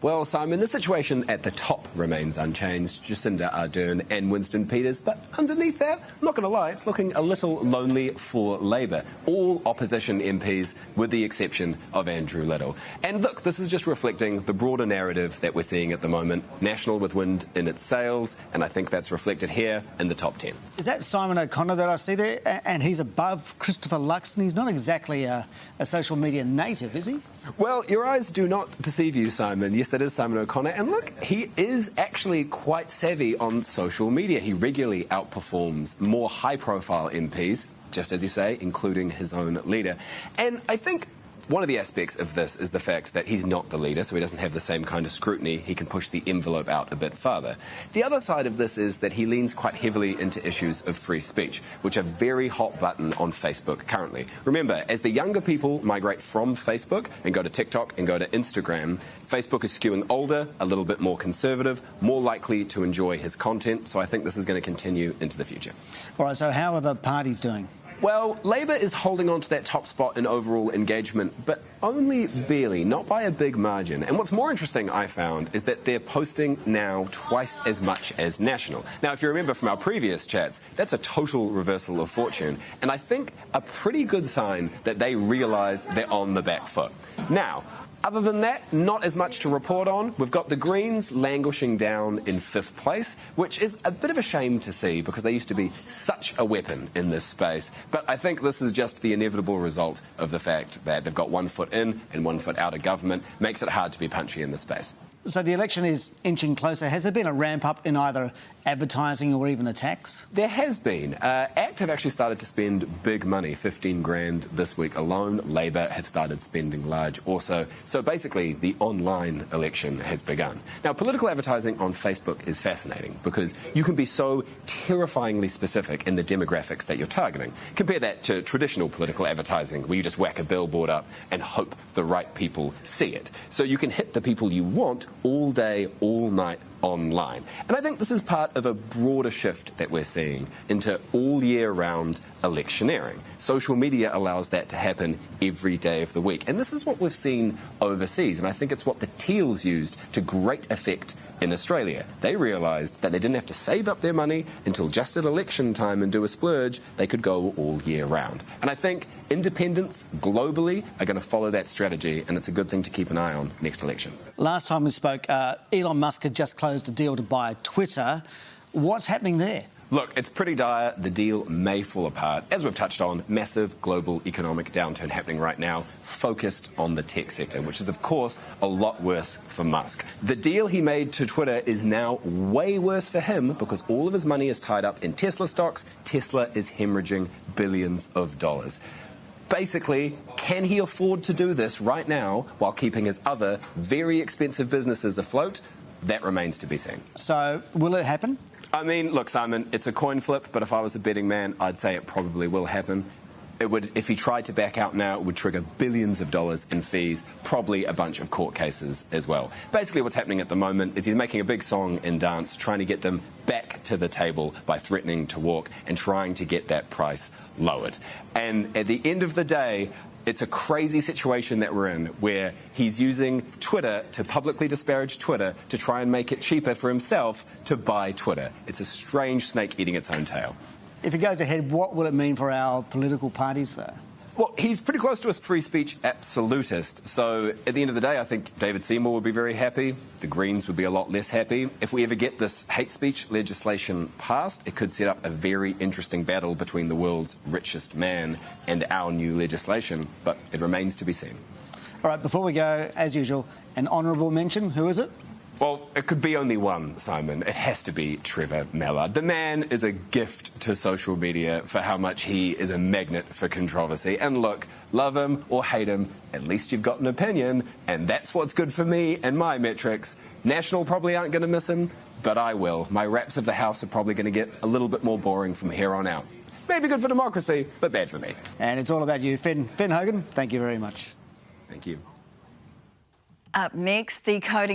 Well, Simon, the situation at the top remains unchanged. Jacinda Ardern and Winston Peters. But underneath that, I'm not going to lie, it's looking a little lonely for Labour. All opposition MPs, with the exception of Andrew Little. And look, this is just reflecting the broader narrative that we're seeing at the moment. National with wind in its sails, and I think that's reflected here in the top 10. Is that Simon O'Connor that I see there? And he's above Christopher Luxon. He's not exactly a social media native, is he? Well, your eyes do not deceive you, Simon. Yes, that is Simon O'Connor. And look, he is actually quite savvy on social media. He regularly outperforms more high-profile MPs, just as you say, including his own leader. And I think one of the aspects of this is the fact that he's not the leader, so he doesn't have the same kind of scrutiny. He can push the envelope out a bit further. The other side of this is that he leans quite heavily into issues of free speech, which are very hot button on Facebook currently. Remember, as the younger people migrate from Facebook and go to TikTok and go to Instagram, Facebook is skewing older, a little bit more conservative, more likely to enjoy his content, so I think this is going to continue into the future. All right, so how are the parties doing? Well, Labour is holding on to that top spot in overall engagement, but only barely, not by a big margin. And what's more interesting, I found, is that they're posting now twice as much as National. Now, if you remember from our previous chats, that's a total reversal of fortune, and I think a pretty good sign that they realise they're on the back foot. Now, other than that, not as much to report on. We've got the Greens languishing down in 5th place, which is a bit of a shame to see because they used to be such a weapon in this space. But I think this is just the inevitable result of the fact that they've got 1 foot in and 1 foot out of government. Makes it hard to be punchy in this space. So the election is inching closer. Has there been a ramp-up in either advertising or even attacks? There has been. ACT have actually started to spend big money, 15 grand this week alone. Labour have started spending large also. So basically, the online election has begun. Now, political advertising on Facebook is fascinating because you can be so terrifyingly specific in the demographics that you're targeting. Compare that to traditional political advertising where you just whack a billboard up and hope the right people see it. So you can hit the people you want all day, all night, online. And I think this is part of a broader shift that we're seeing into all year round electioneering. Social media allows that to happen every day of the week. And this is what we've seen overseas. And I think it's what the Teals used to great effect in Australia. They realised that they didn't have to save up their money until just at election time and do a splurge. They could go all year round. And I think independents globally are going to follow that strategy, and it's a good thing to keep an eye on next election. Last time we spoke, Elon Musk had just closed a deal to buy Twitter. What's happening there? Look, it's pretty dire. The deal may fall apart. As we've touched on, massive global economic downturn happening right now, focused on the tech sector, which is, of course, a lot worse for Musk. The deal he made to Twitter is now way worse for him because all of his money is tied up in Tesla stocks. Tesla is hemorrhaging billions of dollars. Basically, can he afford to do this right now while keeping his other very expensive businesses afloat? That remains to be seen. So, will it happen? I mean, look, Simon, it's a coin flip, but if I was a betting man, I'd say it probably will happen. It would, if he tried to back out now, it would trigger billions of dollars in fees, probably a bunch of court cases as well. Basically, what's happening at the moment is he's making a big song and dance, trying to get them back to the table by threatening to walk and trying to get that price lowered. And at the end of the day, it's a crazy situation that we're in where he's using Twitter to publicly disparage Twitter to try and make it cheaper for himself to buy Twitter. It's a strange snake eating its own tail. If it goes ahead, what will it mean for our political parties, though? Well, he's pretty close to a free speech absolutist. So at the end of the day, I think David Seymour would be very happy. The Greens would be a lot less happy. If we ever get this hate speech legislation passed, it could set up a very interesting battle between the world's richest man and our new legislation. But it remains to be seen. All right, before we go, as usual, an honourable mention. Who is it? Well, it could be only one, Simon. It has to be Trevor Mallard. The man is a gift to social media for how much he is a magnet for controversy. And look, love him or hate him, at least you've got an opinion, and that's what's good for me and my metrics. National probably aren't going to miss him, but I will. My raps of the House are probably going to get a little bit more boring from here on out. Maybe good for democracy, but bad for me. And it's all about you, Finn Hogan. Thank you very much. Thank you. Up next, decoding